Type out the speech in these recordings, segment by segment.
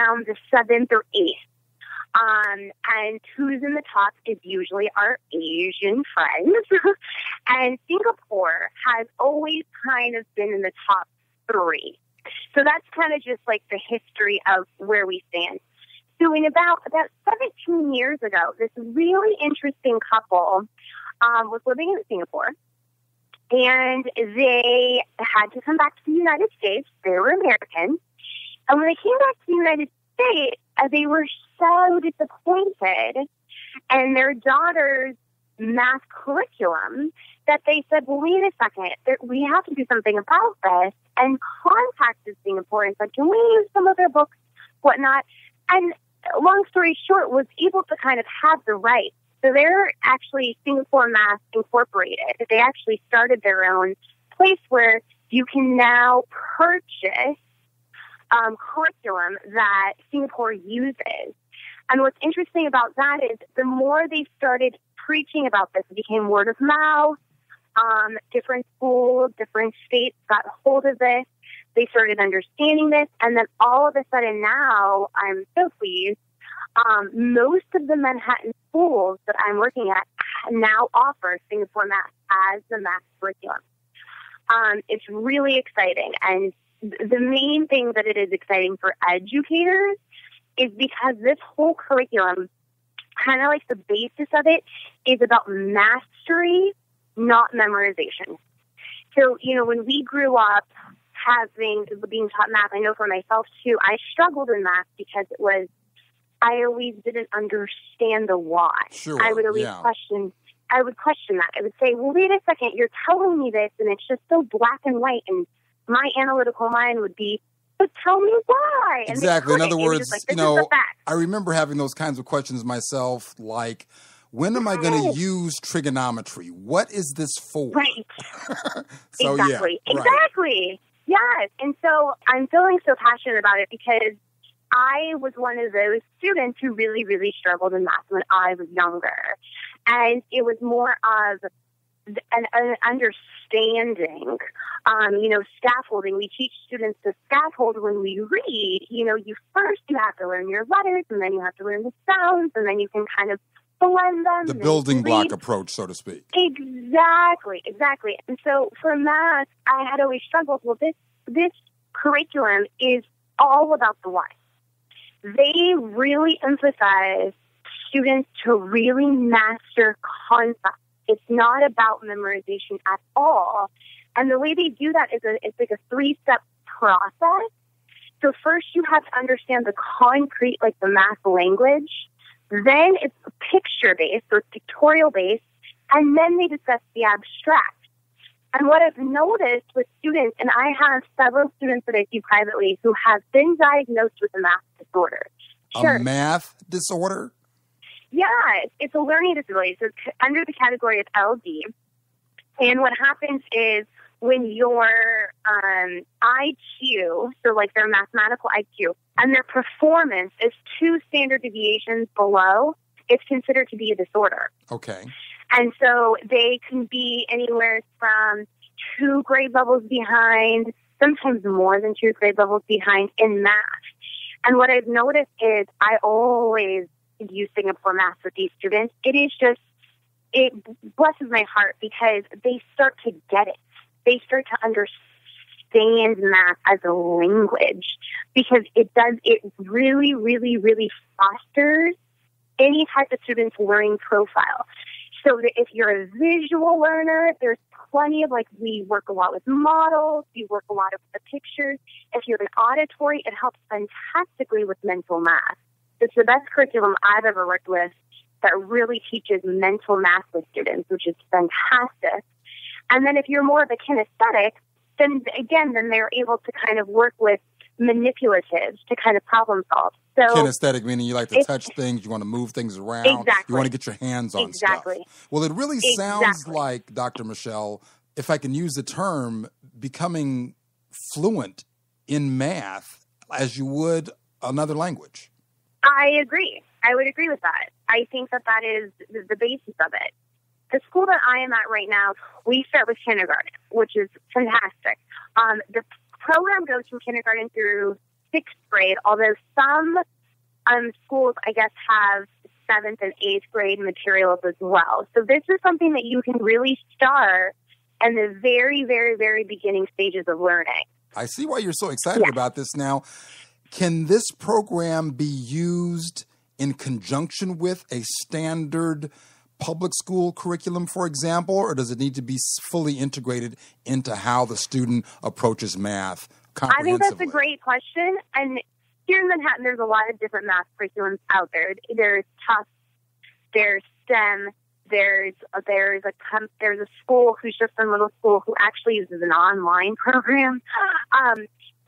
around the 7th or 8th. And who's in the top is usually our Asian friends. And Singapore has always kind of been in the top 3. So that's kind of just like the history of where we stand. So in about 17 years ago, this really interesting couple was living in Singapore. And they had to come back to the United States. They were American. And when they came back to the United States, they were so disappointed in their daughter's math curriculum that they said, well, wait a second, we have to do something about this, and contacted Singapore and said, can we use some of their books, whatnot? And long story short, was able to kind of have the rights. So they're actually Singapore Math Incorporated. They actually started their own place where you can now purchase curriculum that Singapore uses. And what's interesting about that is the more they started preaching about this, it became word of mouth. Different schools, different states got hold of this. They started understanding this. And then all of a sudden now, I'm so pleased, most of the Manhattan schools that I'm working at now offer Singapore Math as the math curriculum. It's really exciting. And the main thing that it is exciting for educators is because this whole curriculum, kind of like the basis of it, is about mastery, not memorization. So, when we grew up being taught math, I know for myself too, I struggled in math because I always didn't understand the why. Sure, I would always question that. I would say, well, wait a second, you're telling me this and it's just so black and white, and my analytical mind would be, but tell me why. And exactly. In other words, like, I remember having those kinds of questions myself, like, when am I going to use trigonometry? What is this for? Right. So, exactly. Yeah, right. Exactly. Yes. And so I'm feeling so passionate about it because I was one of those students who really, really struggled in math when I was younger. And it was more of an understanding, scaffolding. We teach students to scaffold when we read. You have to learn your letters, and then you have to learn the sounds, and then you can kind of blend them. The building block approach, so to speak. Exactly. And so for math, I had always struggled. Well, this curriculum is all about the why. They really emphasize students to really master concepts. It's not about memorization at all. And the way they do that is it's like a 3-step process. So first you have to understand the concrete, like the math language. Then it's picture-based, or pictorial-based. And then they discuss the abstract. And what I've noticed with students, and I have several students that I see privately who have been diagnosed with a math disorder. Sure. A math disorder? Yeah, it's a learning disability. So it's under the category of LD. And what happens is when your IQ, so like their mathematical IQ, and their performance is 2 standard deviations below, it's considered to be a disorder. Okay. And so they can be anywhere from 2 grade levels behind, sometimes more than 2 grade levels behind in math. And what I've noticed is I always use Singapore Math with these students. It blesses my heart because they start to get it. They start to understand math as a language because it really, really, really fosters any type of student's learning profile. So that if you're a visual learner, there's plenty of, we work a lot with models, we work a lot with the pictures. If you're an auditory, it helps fantastically with mental math. It's the best curriculum I've ever worked with that really teaches mental math with students, which is fantastic. And then if you're more of a kinesthetic, then they're able to kind of work with manipulatives to kind of problem solve. So kinesthetic, meaning you like to touch things, you want to move things around, exactly. You want to get your hands on stuff. Well, it really sounds like, Dr. Michelle, if I can use the term, becoming fluent in math as you would another language. I agree. I would agree with that. I think that is the basis of it. The school that I am at right now, we start with kindergarten, which is fantastic. The program goes from kindergarten through 6th grade, although some schools, I guess, have 7th and 8th grade materials as well. So this is something that you can really start in the very, very, very beginning stages of learning. I see why you're so excited about this now. Can this program be used in conjunction with a standard public school curriculum, for example, or does it need to be fully integrated into how the student approaches math comprehensively? I think that's a great question. And here in Manhattan, there's a lot of different math curriculums out there. There's Tufts, there's STEM, there's a school who's just a little school who actually uses an online program.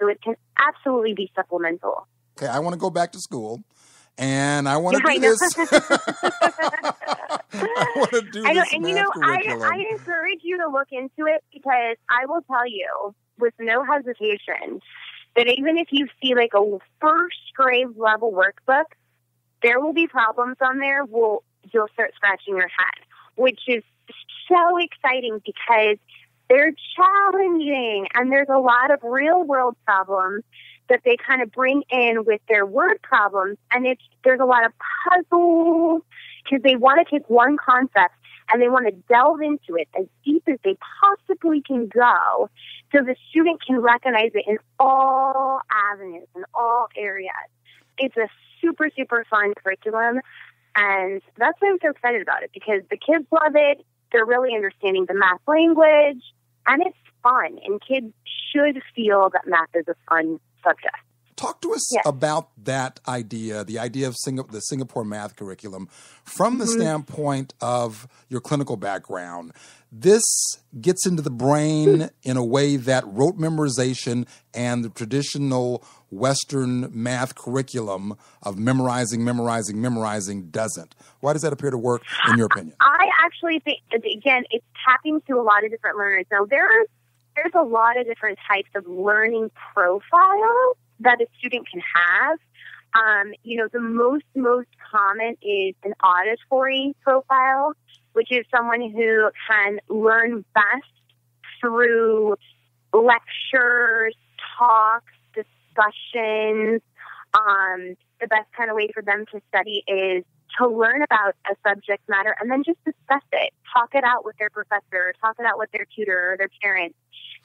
So it can absolutely be supplemental. Okay, I want to go back to school, and I want to do this. I want to do this math curriculum. I encourage you to look into it, because I will tell you with no hesitation that even if you see like a first grade level workbook, there will be problems on there. You'll start scratching your head, which is so exciting because they're challenging, and there's a lot of real world problems that they kind of bring in with their word problems, and there's a lot of puzzles because they want to take one concept and they want to delve into it as deep as they possibly can go so the student can recognize it in all avenues, in all areas. It's a super, super fun curriculum, and that's why I'm so excited about it, because the kids love it. They're really understanding the math language, and it's fun, and kids should feel that math is a fun subject. Talk to us about that idea, the idea of the Singapore math curriculum, from the standpoint of your clinical background. This gets into the brain in a way that rote memorization and the traditional Western math curriculum of memorizing doesn't. Why does that appear to work, in your opinion? I actually think, again, it's tapping to a lot of different learners. Now, there's a lot of different types of learning profiles that a student can have. The most common is an auditory profile, which is someone who can learn best through lectures, talks, discussions. The best kind of way for them to study is to learn about a subject matter and then just discuss it, talk it out with their professor, talk it out with their tutor or their parents,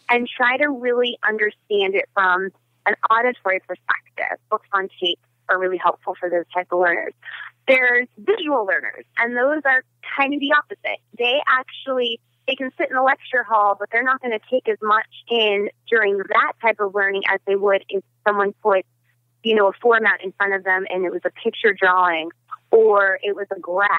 and try to really understand it from an auditory perspective. Books on tape are really helpful for those type of learners. There's visual learners, and those are kind of the opposite. They can sit in the lecture hall, but they're not going to take as much in during that type of learning as they would if someone put, a format in front of them and it was a picture drawing or it was a graph.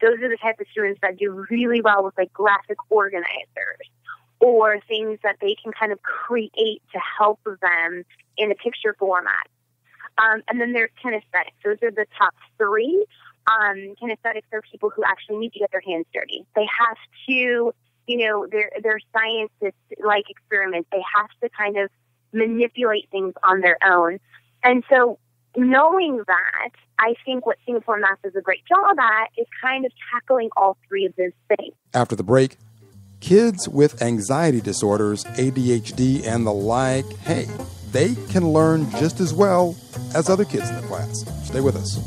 Those are the type of students that do really well with like graphic organizers or things that they can kind of create to help them in a picture format. And then there's kinesthetics. Those are the top three. Kinesthetics are people who actually need to get their hands dirty. They have to, they're scientists-like experiments. They have to kind of manipulate things on their own. And so knowing that, I think what Singapore Math does a great job at is kind of tackling all three of those things. After the break, kids with anxiety disorders, ADHD, and the like, hey, they can learn just as well as other kids in the class. Stay with us.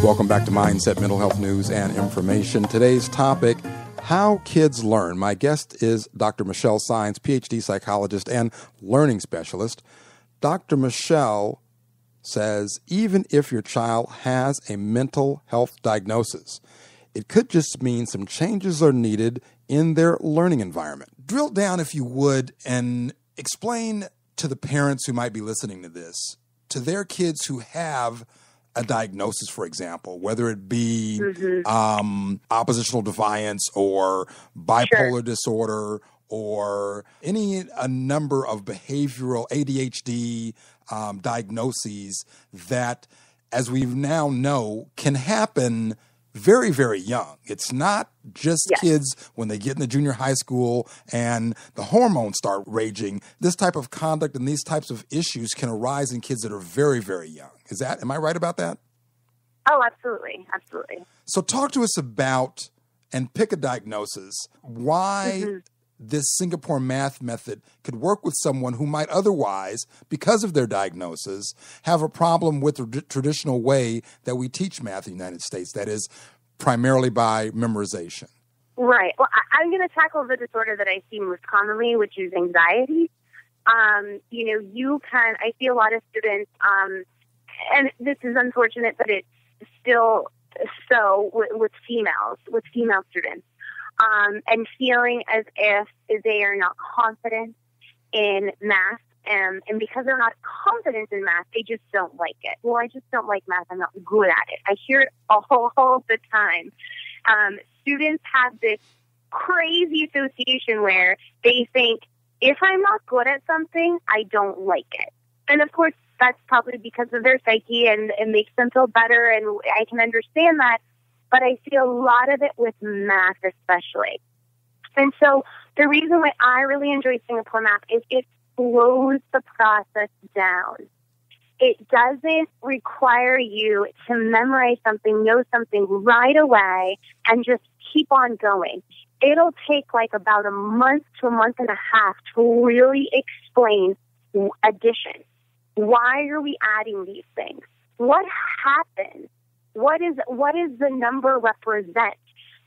Welcome back to Mindset, Mental Health News and Information. Today's topic, how kids learn. My guest is Dr. Michelle Sines, PhD psychologist and learning specialist. Dr. Michelle says even if your child has a mental health diagnosis, it could just mean some changes are needed in their learning environment. Drill down, if you would, and explain to the parents who might be listening to this, to their kids who have a diagnosis, for example, whether it be oppositional defiance or bipolar disorder or a number of behavioral ADHD diagnoses that, as we now know, can happen very, very young. It's not just kids when they get into junior high school and the hormones start raging. This type of conduct and these types of issues can arise in kids that are very, very young. Am I right about that? Oh, absolutely. Absolutely. So talk to us about, and pick a diagnosis, why this Singapore math method could work with someone who might otherwise, because of their diagnosis, have a problem with the traditional way that we teach math in the United States, that is primarily by memorization. Right. Well, I'm going to tackle the disorder that I see most commonly, which is anxiety. I see a lot of students, and this is unfortunate, but it's still so with female students, and feeling as if they are not confident in math. And because they're not confident in math, they just don't like it. Well, I just don't like math. I'm not good at it. I hear it all the time. Students have this crazy association where they think, if I'm not good at something, I don't like it. And of course, that's probably because of their psyche, and it makes them feel better, and I can understand that. But I see a lot of it with math especially. And so the reason why I really enjoy Singapore math is it slows the process down. It doesn't require you to memorize something, know something right away, and just keep on going. It'll take like about a month to a month and a half to really explain addition. Why are we adding these things? What happened? What is the number represent?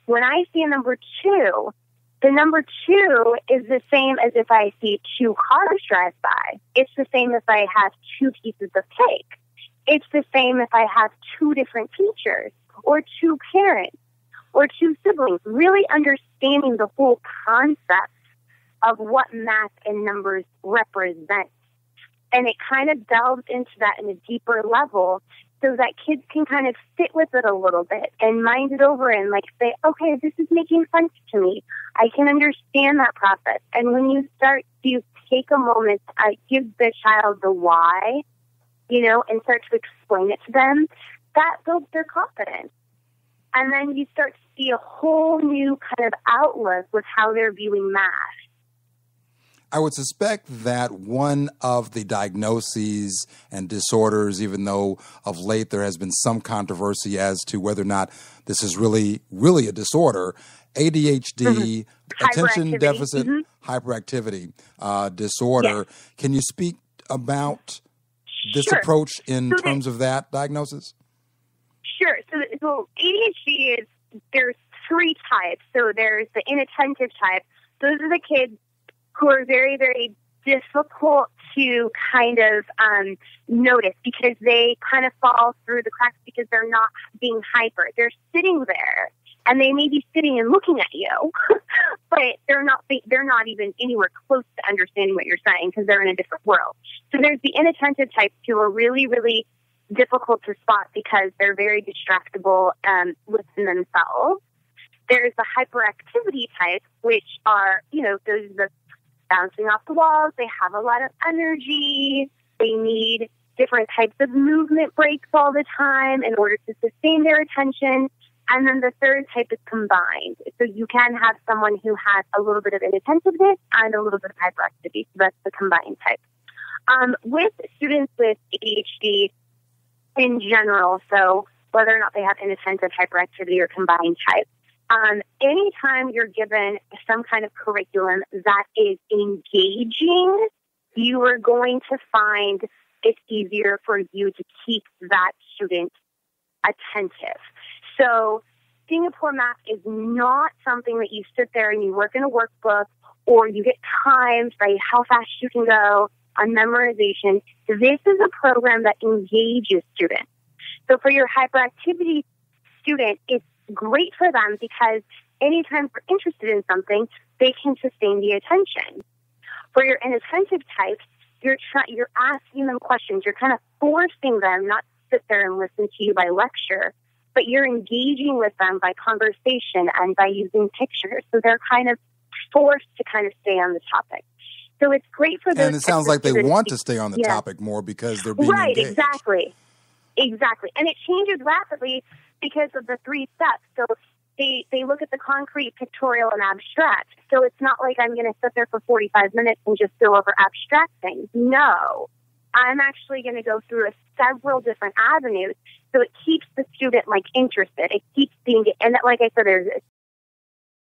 When I see a number 2, the number 2 is the same as if I see 2 cars drive by. It's the same if I have 2 pieces of cake. It's the same if I have 2 different teachers or 2 parents or 2 siblings. Really understanding the whole concept of what math and numbers represent. And it kind of delves into that in a deeper level so that kids can kind of sit with it a little bit and mind it over and like say, okay, this is making sense to me. I can understand that process. And when you start to take a moment to give the child the why, and start to explain it to them, that builds their confidence. And then you start to see a whole new kind of outlook with how they're viewing math. I would suspect that one of the diagnoses and disorders, even though of late there has been some controversy as to whether or not this is really a disorder, ADHD, attention deficit hyperactivity disorder. Yes. Can you speak about this approach in terms of that diagnosis? Sure. So ADHD there's 3 types. So there's the inattentive type. Those are the kids who are very, very difficult to kind of notice because they kind of fall through the cracks because they're not being hyper. They're sitting there, and they may be sitting and looking at you, but they're not even anywhere close to understanding what you're saying because they're in a different world. So there's the inattentive types who are really, really difficult to spot because they're very distractible within themselves. There's the hyperactivity type, which are, those are the bouncing off the walls. They have a lot of energy. They need different types of movement breaks all the time in order to sustain their attention. And then the third type is combined. So you can have someone who has a little bit of inattentiveness and a little bit of hyperactivity. So that's the combined type. With students with ADHD in general, so whether or not they have inattentive hyperactivity or combined type, anytime you're given some kind of curriculum that is engaging, you are going to find it's easier for you to keep that student attentive. So Singapore math is not something that you sit there and you work in a workbook or you get timed by how fast you can go on memorization. This is a program that engages students. So for your hyperactivity student, it's great for them because anytime they're interested in something, they can sustain the attention. For your inattentive types, you're asking them questions. You're kind of forcing them not to sit there and listen to you by lecture, but you're engaging with them by conversation and by using pictures. So they're kind of forced to kind of stay on the topic. So it's great for those. And it sounds like they want to stay on the topic more because they're being engaged. Exactly. And it changes rapidly because of the 3 steps. So they look at the concrete, pictorial, and abstract. So it's not like I'm going to sit there for 45 minutes and just go over abstract things. No. I'm actually going to go through several different avenues. So it keeps the student, like, interested. It keeps being, and like I said, there's